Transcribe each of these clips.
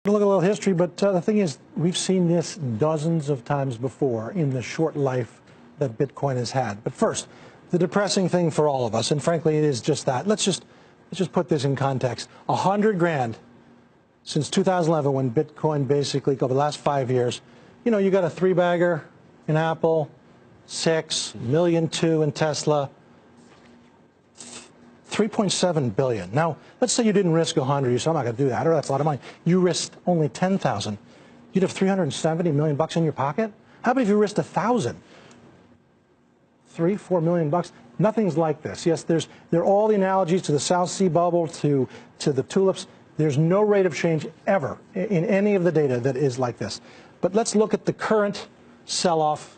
Look at a little history, but the thing is, we've seen this dozens of times before in the short life that Bitcoin has had. But first, the depressing thing for all of us, and frankly, it is just that. Let's just put this in context. 100 grand since 2011, when Bitcoin basically, over the last 5 years, you know, you got a three-bagger in Apple, 6 million, 2 in Tesla, 3.7 billion. Now, let's say you didn't risk 100. You said, I'm not going to do that. Or that's a lot of money. You risked only 10,000. You'd have 370 million bucks in your pocket. How about if you risked 1,000? 3-4 million bucks. Nothing's like this. Yes, there are all the analogies to the South Sea bubble, to the tulips. There's no rate of change ever in any of the data that is like this. But let's look at the current sell-off.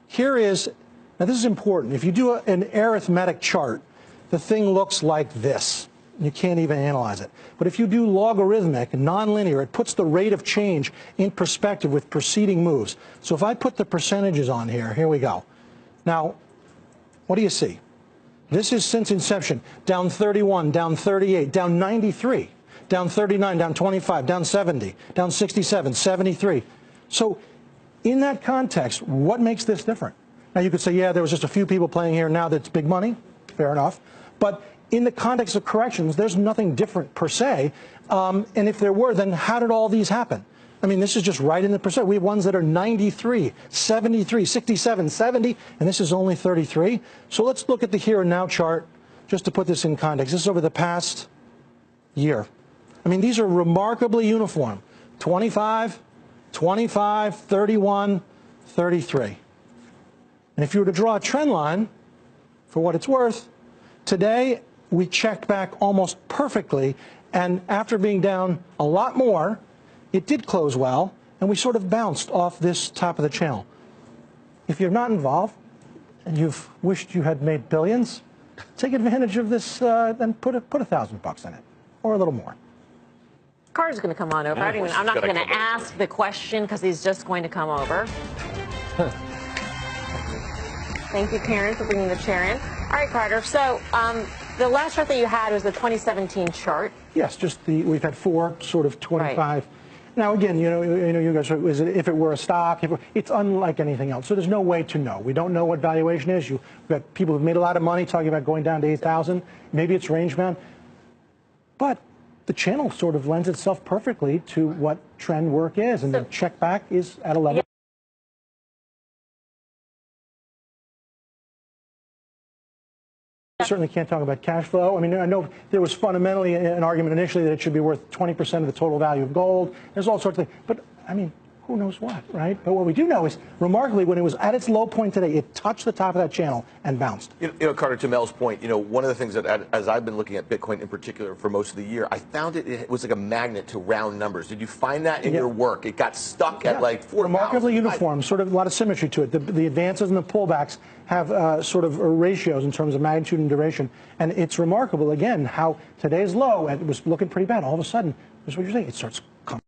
Here is, now this is important. If you do an arithmetic chart, the thing looks like this. You can't even analyze it. But if you do logarithmic, nonlinear, it puts the rate of change in perspective with preceding moves. So if I put the percentages on here we go. Now, what do you see? This is since inception. Down 31, down 38, down 93, down 39, down 25, down 70, down 67, 73. So in that context, what makes this different? Now you could say, yeah, there was just a few people playing here. Now that's big money. Fair enough. But in the context of corrections, there's nothing different per se. And if there were, then how did all these happen? I mean, this is just right in the percent. We have ones that are 93, 73, 67, 70, and this is only 33. So let's look at the here and now chart just to put this in context. This is over the past year. I mean, these are remarkably uniform. 25, 25, 31, 33. And if you were to draw a trend line, for what it's worth, today we checked back almost perfectly, and after being down a lot more, it did close well, and we sort of bounced off this top of the channel. If you're not involved, and you've wished you had made billions, take advantage of this and put $1,000 in it, or a little more. Carter's going to come on over. I'm not going to ask the question because he's just going to come over. Thank you, Karen, for bringing the chair in. All right, Carter. So the last chart that you had was the 2017 chart. Yes, we've had 4 sort of 25. Right. Now, again, you know, you guys, if it were a stock, it's unlike anything else. So there's no way to know. We don't know what valuation is. We've got people who've made a lot of money talking about going down to 8,000. Maybe it's range bound. But the channel sort of lends itself perfectly to what trend work is, and the check back is at a level. Yeah. Certainly can't talk about cash flow. I mean, I know there was fundamentally an argument initially that it should be worth 20% of the total value of gold. There's all sorts of things. But, I mean, who knows what, right? But what we do know is, remarkably, when it was at its low point today, it touched the top of that channel and bounced. You know, Carter, to Mel's point, you know, one of the things that, as I've been looking at Bitcoin in particular for most of the year, I found it was like a magnet to round numbers. Did you find that in your work? It got stuck at like 4,000. Remarkably uniform, sort of a lot of symmetry to it. The advances and the pullbacks have sort of ratios in terms of magnitude and duration. And it's remarkable, again, how today's low, it was looking pretty bad. All of a sudden, that's what you're saying, it starts coming.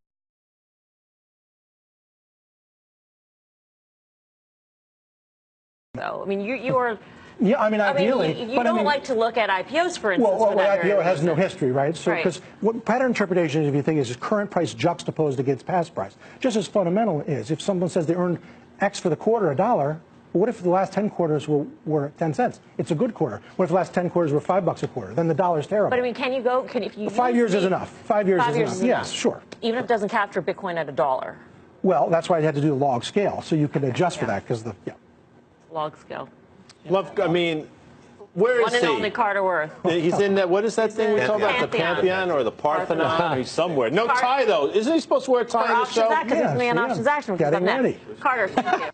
So, I mean, you are. Yeah, I mean, ideally. You don't like to look at IPOs, for instance. Well, IPO has no history, right? So, because what pattern interpretation is, if you think, is current price juxtaposed against past price. Just as fundamental is, if someone says they earned X for the quarter, $1, well, what if the last 10 quarters were 10 cents? It's a good quarter. What if the last 10 quarters were $5 a quarter? Then the dollar's terrible. But I mean, can you go? If you 5 years is enough. 5 years is enough. Yes, sure. Even if it doesn't capture Bitcoin at $1. Well, that's why you had to do the log scale, so you can adjust for that because log scale. I mean, where is he? One and only Carter Worth. He's in that. What is that thing we talk about? The Pantheon or the Parthenon? He's somewhere. No tie though. Isn't he supposed to wear a tie in the show? Because it's man options action. Getting ready. Carter, thank you.